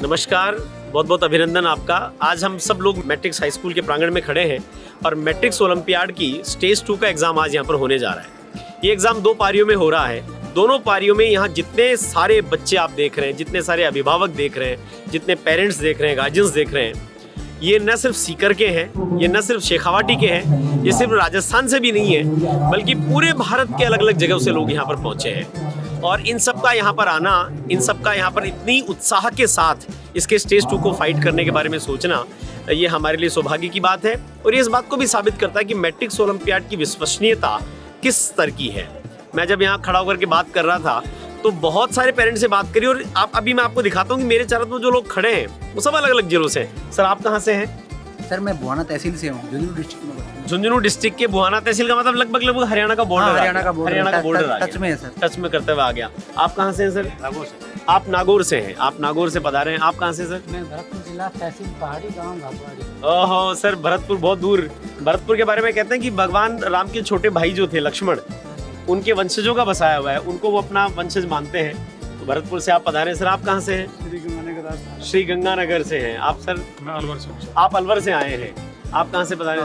नमस्कार, बहुत बहुत अभिनंदन आपका। आज हम सब लोग मैट्रिक्स हाई स्कूल के प्रांगण में खड़े हैं और मैट्रिक्स ओलंपियाड की स्टेज 2 का एग्ज़ाम आज यहाँ पर होने जा रहा है। ये एग्ज़ाम 2 पारियों में हो रहा है। दोनों पारियों में यहाँ जितने सारे बच्चे आप देख रहे हैं, जितने सारे अभिभावक देख रहे हैं, जितने पेरेंट्स देख रहे हैं, गार्जियंस देख रहे हैं, ये न सिर्फ सीकर के हैं, ये न सिर्फ शेखावाटी के हैं, ये सिर्फ राजस्थान से भी नहीं है, बल्कि पूरे भारत के अलग अलग जगह से लोग यहाँ पर पहुँचे हैं। और इन सब का यहाँ पर आना, इन सब का यहाँ पर इतनी उत्साह के साथ इसके स्टेज 2 को फाइट करने के बारे में सोचना, ये हमारे लिए सौभाग्य की बात है। और ये इस बात को भी साबित करता है कि मैट्रिक्स ओलंपियाड की विश्वसनीयता किस स्तर की है। मैं जब यहाँ खड़ा होकर के बात कर रहा था तो बहुत सारे पेरेंट्स से बात करी, और अभी मैं आपको दिखाता हूँ कि मेरे चारों तरफ जो लोग खड़े हैं वो सब अलग अलग जिलों से हैं। सर, आप कहाँ से हैं? सर, मैं बुहाना तहसील से हूँ, झुंझुनू डिस्ट्रिक्ट में। झुंझुनू डिस्ट्रिक्ट के बुहाना तहसील का मतलब लगभग हरियाणा का बॉर्डर। हरियाणा का बॉर्डर टच में है सर, टच में करते हुए आ गया। आप कहाँ से हैं सर? नागौर से। आप नागौर से हैं, आप नागौर से पधारे हैं। आप कहाँ से सर? मैं भरतपुर जिला तहसील पहाड़ी गांव घाटवाड़ी। ओहो सर, भरतपुर बहुत दूर। भरतपुर के बारे में कहते हैं कि भगवान राम के छोटे भाई जो थे लक्ष्मण, उनके वंशजों का बसाया हुआ है, उनको वो अपना वंशज मानते हैं। तो भरतपुर से आप पधारे। सर, आप कहाँ से हैं? श्री गंगानगर से हैं। आप सर? मैं अलवर से। आप अलवर से आए हैं। आप कहाँ से पधारे?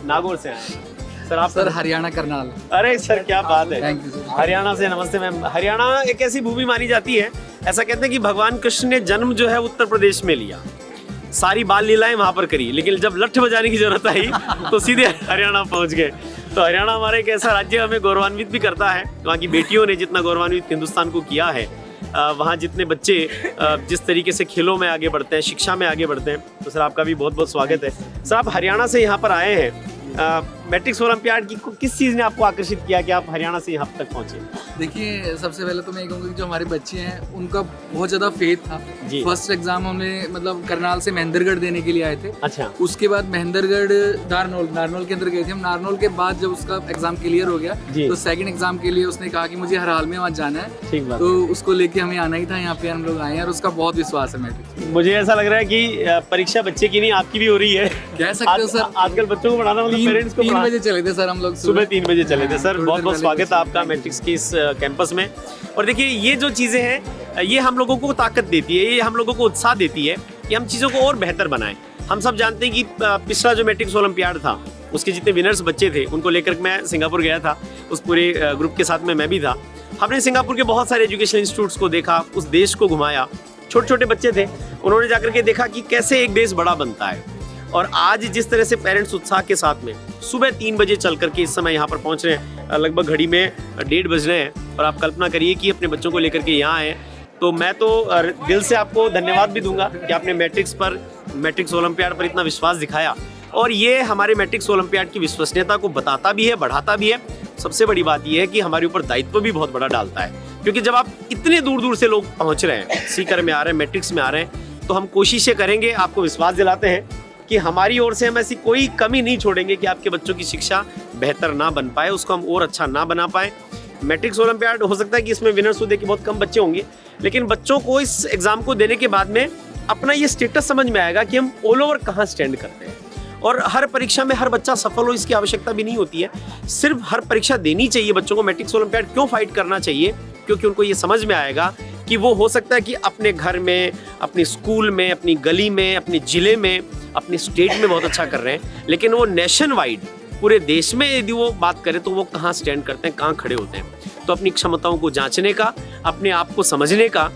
नागौर से आए हैं। सर, आप? सर, हरियाणा करनाल। अरे सर, क्या बात है। Thank you sir. हरियाणा से। नमस्ते मैम। हरियाणा एक ऐसी भूमि मानी जाती है, ऐसा कहते हैं कि भगवान कृष्ण ने जन्म जो है उत्तर प्रदेश में लिया, सारी बाल लीलाएं वहां पर करी, लेकिन जब लठ बजाने की जरूरत आई तो सीधे हरियाणा पहुंच गए। तो हरियाणा हमारा एक ऐसा राज्य हमें गौरवान्वित भी करता है। वहाँ की बेटियों ने जितना गौरवान्वित हिंदुस्तान को किया है, वहाँ जितने बच्चे जिस तरीके से खेलों में आगे बढ़ते हैं, शिक्षा में आगे बढ़ते हैं, तो सर आपका भी बहुत बहुत स्वागत है। सर, आप हरियाणा से यहाँ पर आए हैं। मैट्रिक्स ओलंपियाड की किस चीज़ ने आपको आकर्षित किया कि आप हरियाणा से यहाँ तक पहुँचे? देखिए, सबसे पहले तो मैं ये कहूँगा कि जो हमारे बच्चे हैं उनका बहुत ज़्यादा फेथ था। जी। फर्स्ट एग्जाम हमने मतलब करनाल से महेंद्रगढ़ देने के लिए आए थे। अच्छा। उसके बाद महेंद्रगढ़ नारनौल के अंदर गए थे हम। नारनौल के बाद जब उसका एग्जाम क्लियर हो गया तो सेकंड एग्जाम के लिए उसने कहा कि मुझे हर हाल में वहाँ जाना है। ठीक बात। तो उसको लेके हमें आना ही था। यहाँ पे हम लोग आए हैं और उसका बहुत विश्वास है मैट्रिक्स। मुझे ऐसा लग रहा है कि परीक्षा बच्चे की नहीं, आपकी भी हो रही है। कह सकते हो सर। आजकल बच्चों को पढ़ाना मतलब पेरेंट्स को 3 बजे चले थे सर हम लोग, सुबह 3 बजे चले थे। सर, थोड़ी बहुत देर बहुत पहले स्वागत है आपका मैट्रिक्स के इस कैंपस में। और देखिए, ये जो चीज़ें हैं ये हम लोगों को ताकत देती है, ये हम लोगों को उत्साह देती है कि हम चीज़ों को और बेहतर बनाएं। हम सब जानते हैं कि पिछला जो मैट्रिक्स ओलंपियाड था उसके जितने विनर्स बच्चे थे उनको लेकर मैं सिंगापुर गया था। उस पूरे ग्रुप के साथ में मैं भी था। हमने सिंगापुर के बहुत सारे एजुकेशन इंस्टीट्यूट्स को देखा, उस देश को घुमाया। छोटे छोटे बच्चे थे, उन्होंने जाकर के देखा कि कैसे एक देश बड़ा बनता है। और आज जिस तरह से पेरेंट्स उत्साह के साथ में सुबह 3 बजे चल करके इस समय यहाँ पर पहुँच रहे हैं, लगभग घड़ी में 1:30 बज रहे हैं, और आप कल्पना करिए कि अपने बच्चों को लेकर के यहाँ आए। तो मैं तो दिल से आपको धन्यवाद भी दूंगा कि आपने मैट्रिक्स ओलंपियाड पर इतना विश्वास दिखाया। और ये हमारे मैट्रिक्स ओलंपियाड की विश्वसनीयता को बताता भी है, बढ़ाता भी है। सबसे बड़ी बात यह है कि हमारे ऊपर दायित्व भी बहुत बड़ा डालता है, क्योंकि जब आप इतने दूर दूर से लोग पहुँच रहे हैं, सीकर में आ रहे हैं, मैट्रिक्स में आ रहे हैं, तो हम कोशिशें करेंगे, आपको विश्वास दिलाते हैं कि हमारी ओर से हम ऐसी कोई कमी नहीं छोड़ेंगे कि आपके बच्चों की शिक्षा बेहतर ना बन पाए, उसको हम और अच्छा ना बना पाए। मैट्रिक्स ओलंपियाड हो सकता है कि इसमें विनर्स देखिए बहुत कम बच्चे होंगे, लेकिन बच्चों को इस एग्जाम को देने के बाद में अपना ये स्टेटस समझ में आएगा कि हम ऑल ओवर कहाँ स्टैंड करते हैं। और हर परीक्षा में हर बच्चा सफल हो इसकी आवश्यकता भी नहीं होती है। सिर्फ हर परीक्षा देनी चाहिए बच्चों को। मैट्रिक्स ओलंपियाड क्यों फाइट करना चाहिए? क्योंकि उनको ये समझ में आएगा कि वो हो सकता है कि अपने घर में, अपने स्कूल में, अपनी गली में, अपने ज़िले में, अपने स्टेट में बहुत अच्छा कर रहे हैं, लेकिन वो नेशन वाइड पूरे देश में यदि वो बात करें तो वो कहाँ स्टैंड करते हैं, कहाँ खड़े होते हैं। तो अपनी क्षमताओं को जांचने का, अपने आप को समझने का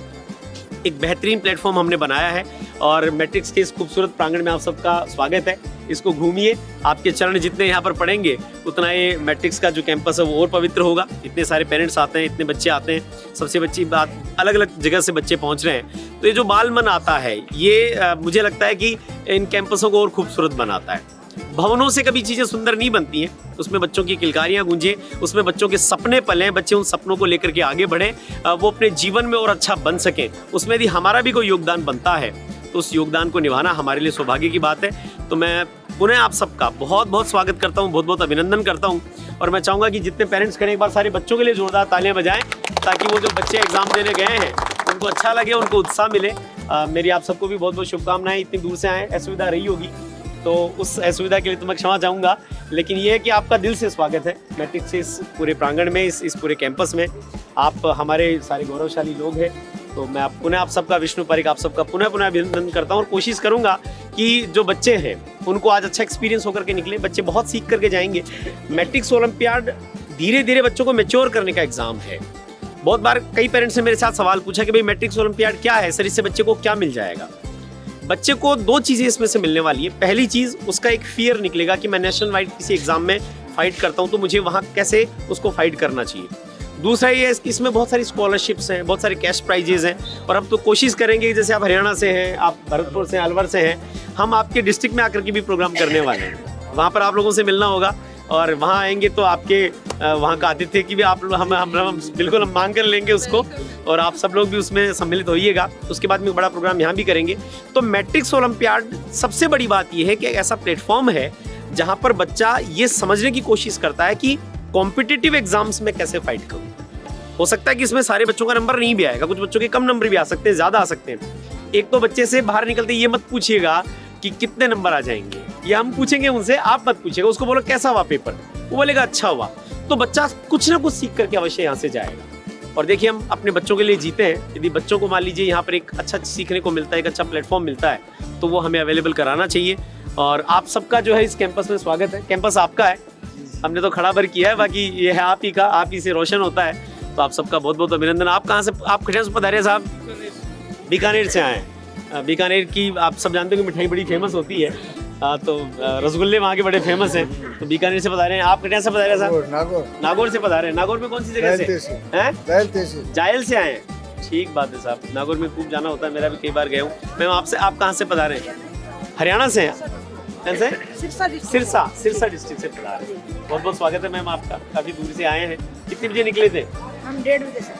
एक बेहतरीन प्लेटफॉर्म हमने बनाया है। और मैट्रिक्स के इस खूबसूरत प्रांगण में आप सबका स्वागत है। इसको घूमिए, आपके चरण जितने यहाँ पर पड़ेंगे उतना ये मैट्रिक्स का जो कैंपस है वो और पवित्र होगा। इतने सारे पेरेंट्स आते हैं, इतने बच्चे आते हैं, सबसे बच्ची बात अलग अलग जगह से बच्चे पहुँच रहे हैं। तो ये जो बाल मन आता है ये मुझे लगता है कि इन कैंपसों को और खूबसूरत बनाता है। भवनों से कभी चीज़ें सुंदर नहीं बनती हैं, उसमें बच्चों की किलकारियाँ गूंजें, उसमें बच्चों के सपने पलें, बच्चे उन सपनों को लेकर के आगे बढ़ें, वो अपने जीवन में और अच्छा बन सकें। उसमें यदि हमारा भी कोई योगदान बनता है तो उस योगदान को निभाना हमारे लिए सौभाग्य की बात है। तो मैं पुनः आप सबका बहुत बहुत स्वागत करता हूँ, बहुत बहुत अभिनंदन करता हूँ। और मैं चाहूँगा कि जितने पेरेंट्स खड़े एक बार सारे बच्चों के लिए जोरदार तालियां बजाएं, ताकि वो जो बच्चे एग्जाम देने गए हैं उनको अच्छा लगे, उनको उत्साह मिले। मेरी आप सबको भी बहुत बहुत शुभकामनाएं। इतनी दूर से आए, असुविधा रही होगी तो उस असुविधा के लिए तो मैं क्षमा चाहूँगा, लेकिन ये है कि आपका दिल से स्वागत है मैट्रिक्स से इस पूरे प्रांगण में, इस पूरे कैंपस में। आप हमारे सारे गौरवशाली लोग हैं तो मैं पुनः आप सबका, विष्णु पारिक आप सबका पुनः अभिनंदन करता हूँ और कोशिश करूँगा कि जो बच्चे हैं उनको आज अच्छा एक्सपीरियंस होकर के निकले। बच्चे बहुत सीख करके जाएंगे। मैट्रिक्स ओलंपियाड धीरे धीरे बच्चों को मैच्योर करने का एग्जाम है। बहुत बार कई पेरेंट्स ने मेरे साथ सवाल पूछा कि भाई मैट्रिक्स ओलंपियाड क्या है सर, इससे बच्चे को क्या मिल जाएगा। बच्चे को दो चीज़ें इसमें से मिलने वाली है। पहली चीज़, उसका एक फियर निकलेगा कि मैं नेशनल वाइड किसी एग्जाम में फाइट करता हूँ तो मुझे वहाँ कैसे उसको फाइट करना चाहिए। दूसरा ये है कि इसमें बहुत सारी स्कॉलरशिप्स हैं, बहुत सारे कैश प्राइजेज हैं। और हम तो कोशिश करेंगे कि जैसे आप हरियाणा से हैं, आप भरतपुर से, अलवर से हैं, हम आपके डिस्ट्रिक्ट में आकर के भी प्रोग्राम करने वाले हैं। वहाँ पर आप लोगों से मिलना होगा और वहाँ आएंगे तो आपके वहाँ का आतिथ्य की भी आप हम बिल्कुल हम मांग कर लेंगे उसको, और आप सब लोग भी उसमें सम्मिलित होइएगा। उसके बाद में एक बड़ा प्रोग्राम यहाँ भी करेंगे। तो मैट्रिक्स ओलंपियाड सबसे बड़ी बात यह है कि एक ऐसा प्लेटफॉर्म है जहाँ पर बच्चा ये समझने की कोशिश करता है कि कॉम्पिटिटिव एग्जाम्स में कैसे फाइट करूँ। हो सकता है कि इसमें सारे बच्चों का नंबर नहीं भी आएगा, कुछ बच्चों के कम नंबर भी आ सकते हैं, ज़्यादा आ सकते हैं। एक तो बच्चे से बाहर निकलते ये मत पूछिएगा कि कितने नंबर आ जाएंगे, ये हम पूछेंगे उनसे, आप मत पूछिएगा। उसको बोलो कैसा हुआ पेपर, वो बोलेगा अच्छा हुआ। तो बच्चा कुछ ना कुछ सीख करके अवश्य यहाँ से जाएगा। और देखिए, हम अपने बच्चों के लिए जीते हैं। यदि बच्चों को मान लीजिए यहाँ पर एक अच्छा सीखने को मिलता है, एक अच्छा प्लेटफॉर्म मिलता है, तो वो हमें अवेलेबल कराना चाहिए। और आप सबका जो है इस कैंपस में स्वागत है। कैंपस आपका है, हमने तो खड़ा भर किया है, बाकी ये है आप ही का, आप ही से रोशन होता है। तो आप सबका बहुत बहुत अभिनंदन। आप कहाँ से, आप खटिया से पधारे साहब? बीकानेर से आए हैं। बीकानेर की आप सब जानते हो कि मिठाई बड़ी फेमस होती है, तो रसगुल्ले वहाँ के बड़े फेमस हैं। तो बीकानेर से पधारे हैं। आप खटिया से पधारे साहब? नागौर से पधारे हैं। नागौर में कौन सी जगह से हैं? जायल से आए हैं। ठीक बात है साहब, नागौर में खूब जाना होता है, मेरा भी कई बार गया हूँ। मैम आपसे, आप कहाँ से पधारे हैं? हरियाणा से हैं? सिरसा डिस्ट्रिक्ट से पधारे हैं। बहुत बहुत स्वागत है मैम आपका, काफी दूर से आए हैं। कितने बजे निकले थे? हम 1:30 बजे से।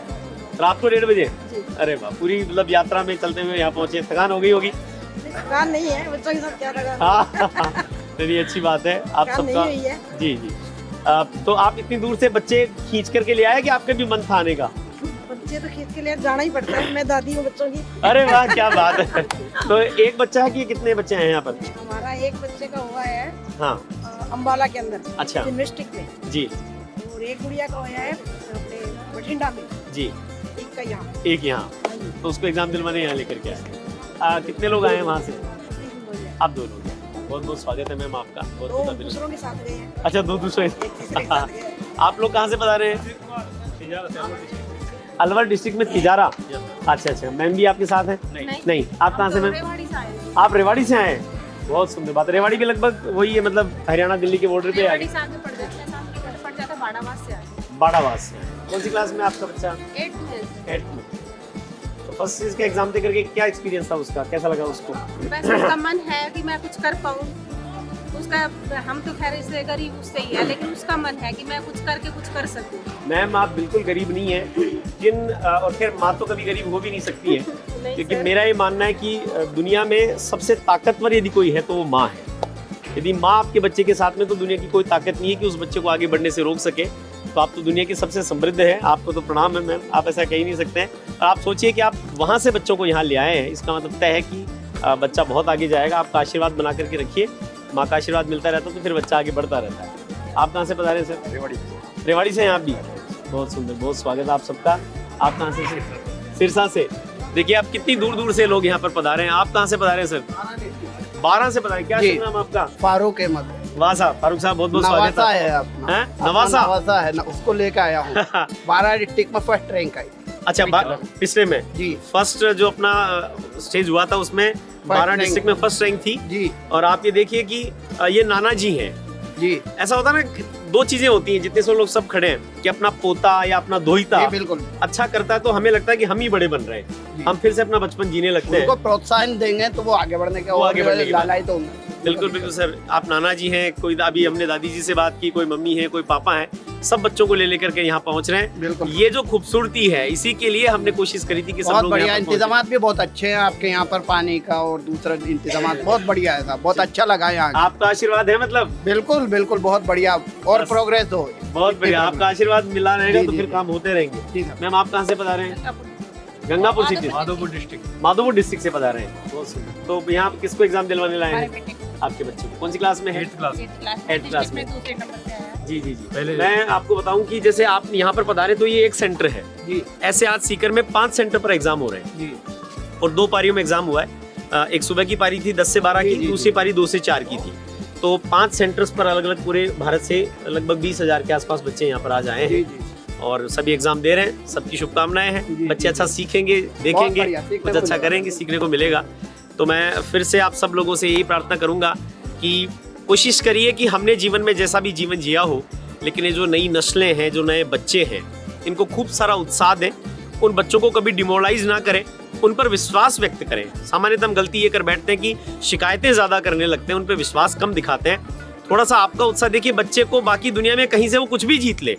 रात को 1:30 बजे? अरे वाह, पूरी मतलब यात्रा में चलते हुए यहाँ पहुँचे। थकान हो गई होगी? थकान नहीं है, बच्चों के साथ क्या थकान। हाँ, चलिए अच्छी बात है। आप सबका जी। तो आप इतनी दूर से बच्चे खींच करके ले आए कि आपके भी मन था आने का? बच्चे तो खींच के लिए जाना ही पड़ता है, मैं दादी हूँ बच्चों की। अरे वाह, क्या बात है। तो एक बच्चा है कि कितने बच्चे हैं यहाँ पर? हमारा एक बच्चे का हुआ है हाँ अम्बाला के अंदर, अच्छा, डिस्ट्रिक्ट में जी। और एक गुड़िया का हुआ है अपने बठिंडा में जी। एक का यहाँ, एक यहाँ। तो उसको एग्जाम दिलवाने यहाँ लेकर के आए। कितने लोग आए हैं वहाँ से? आप 2 लोग। बहुत बहुत स्वागत है मैम आपका। बहुत बहुत दूसरों के साथ गए हैं। अच्छा, 2 दूसरे। आप लोग कहाँ से बता रहे हैं? अलवर डिस्ट्रिक्ट में तिजारा। अच्छा अच्छा, मैम भी आपके साथ हैं? नहीं। आप कहाँ से मैम? आप रेवाड़ी से आए हैं। बहुत सुंदर बात है। रेवाड़ी के लगभग वही है, मतलब हरियाणा दिल्ली के बॉर्डर पे आए। बाड़ावास से। कौन सी क्लास में आपका बच्चा? 8th में। तो फर्स्ट चीज का एग्जाम दे करके क्या एक्सपीरियंस था उसका, कैसा लगा उसको? बस उसका मन है कि मैं कुछ कर पाऊँ उसका। हम तो खैर इससे गरीब उससे ही है, लेकिन उसका मन है कि मैं कुछ करके कुछ कर सकूँ। मैम आप बिल्कुल गरीब नहीं है, जिन और खैर माँ तो कभी गरीब हो भी नहीं सकती है, क्योंकि मेरा ये मानना है कि दुनिया में सबसे ताकतवर यदि कोई है तो वो माँ है। यदि माँ आपके बच्चे के साथ में, तो दुनिया की कोई ताकत नहीं है कि उस बच्चे को आगे बढ़ने से रोक सके। तो आप तो दुनिया की सबसे समृद्ध है। आपको तो प्रणाम है मैम, आप ऐसा कह ही नहीं सकते हैं। और आप सोचिए कि आप वहाँ से बच्चों को यहाँ ले आए हैं, इसका मतलब तय है कि बच्चा बहुत आगे जाएगा। आपका आशीर्वाद बना करके रखिए, माँ का आशीर्वाद मिलता रहता है तो फिर बच्चा आगे बढ़ता रहता है। आप कहाँ से पधारे सर? रेवाड़ी से हैं आप भी। बहुत सुंदर, बहुत स्वागत है आप सबका। आप कहाँ से? सिरसा से। देखिए आप कितनी दूर दूर से लोग यहाँ पर पधारे हैं। आप कहाँ से पधारे हैं सर? 12 से पधारे। क्या नाम आपका? फारूक अहमद। वाह साहब, फारूक साहब बहुत बहुत स्वागत है अपना। नवासा है ना, उसको लेकर आया हूँ। 12 डिस्ट्रिक्ट में फर्स्ट रैंक आई। अच्छा, पिछले में जी फर्स्ट जो अपना स्टेज हुआ था उसमें 12 डिस्ट्रिक्ट में फर्स्ट रैंक थी जी। और आप ये देखिए कि ये नाना जी हैं जी। ऐसा होता है ना, 2 चीजें होती हैं जितने से लोग सब खड़े हैं कि अपना पोता या अपना दोहिता बिल्कुल अच्छा करता है तो हमें लगता है कि हम ही बड़े बन रहे हैं, हम फिर से अपना बचपन जीने लगते हैं। उनको प्रोत्साहन देंगे तो वो आगे बढ़ने का, वो आगे बढ़ने लाला ही तो। बिल्कुल बिल्कुल सर, आप नाना जी हैं, कोई अभी हमने दादी जी से बात की, कोई मम्मी है, कोई पापा है, सब बच्चों को ले लेकर के यहाँ पहुँच रहे हैं। बिल्कुल, ये जो खूबसूरती है, इसी के लिए हमने कोशिश करी थी कि बहुत बढ़िया इंतजाम भी बहुत अच्छे हैं आपके यहाँ पर, पानी का और दूसरा इंतजाम बहुत बढ़िया है साहब, बहुत अच्छा लगा यहाँ। आपका आशीर्वाद है मतलब? बिल्कुल बिल्कुल, बहुत बढ़िया और प्रोग्रेस हो। बहुत बढ़िया, आपका आशीर्वाद मिला रहेगा तो फिर काम होते रहेंगे। मैम आप कहाँ से बता रहे हैं? गंगापुर सिटी, माधोपुर डिस्ट्रिक्ट से बता रहे हैं। बहुत सुंदर। तो यहाँ किसको एग्जाम दिलवाने लाए हैं? आपके बच्चे को। कौन सी क्लास में है? 8th क्लास में। दूसरे नंबर पे आया। जी जी जी पहले मैं आपको बताऊं कि जैसे आप यहाँ पर पधारे तो ये एक सेंटर है जी ऐसे आज सीकर में 5 सेंटर पर एग्जाम हो रहे हैं जी और 2 पारियों में एग्जाम हुआ है। एक सुबह की पारी थी 10 से 12 की, दूसरी पारी 2 से 4 की थी। तो 5 सेंटर्स पर अलग अलग पूरे भारत से लगभग 20,000 के आसपास बच्चे यहाँ पर आज आए हैं और सभी एग्जाम दे रहे हैं। सबकी शुभकामनाएं हैं, बच्चे अच्छा सीखेंगे, देखेंगे, कुछ अच्छा करेंगे, सीखने को मिलेगा। तो मैं फिर से आप सब लोगों से यही प्रार्थना करूंगा कि कोशिश करिए कि हमने जीवन में जैसा भी जीवन जिया हो, लेकिन ये जो नई नस्लें हैं, जो नए बच्चे हैं, इनको खूब सारा उत्साह दें। उन बच्चों को कभी डिमोरलाइज ना करें, उन पर विश्वास व्यक्त करें। सामान्यतः हम गलती ये कर बैठते हैं कि शिकायतें ज़्यादा करने लगते हैं, उन पर विश्वास कम दिखाते हैं। थोड़ा सा आपका उत्साह देखिए, बच्चे को बाकी दुनिया में कहीं से वो कुछ भी जीत ले,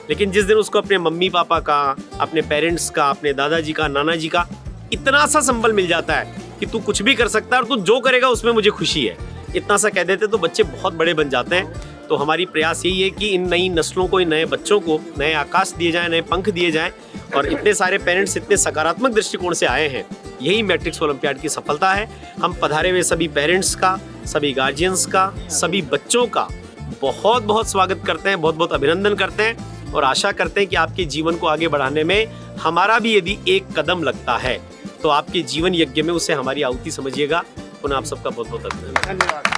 लेकिन जिस दिन उसको अपने मम्मी पापा का, अपने पेरेंट्स का, अपने दादाजी का, नाना जी का इतना सा संबल मिल जाता है कि तू कुछ भी कर सकता है और तू जो करेगा उसमें मुझे खुशी है, इतना सा कह देते तो बच्चे बहुत बड़े बन जाते हैं। तो हमारी प्रयास यही है कि इन नई नस्लों को, इन नए बच्चों को नए आकाश दिए जाएं, नए पंख दिए जाएं। और इतने सारे पेरेंट्स इतने सकारात्मक दृष्टिकोण से आए हैं, यही मैट्रिक्स ओलंपियाड की सफलता है। हम पधारे हुए सभी पेरेंट्स का, सभी गार्जियंस का, सभी बच्चों का बहुत बहुत स्वागत करते हैं, बहुत बहुत अभिनंदन करते हैं और आशा करते हैं कि आपके जीवन को आगे बढ़ाने में हमारा भी यदि एक कदम लगता है तो आपके जीवन यज्ञ में उसे हमारी आहुति समझिएगा। पुनः आप सबका बहुत बहुत अभिनंदन। धन्यवाद।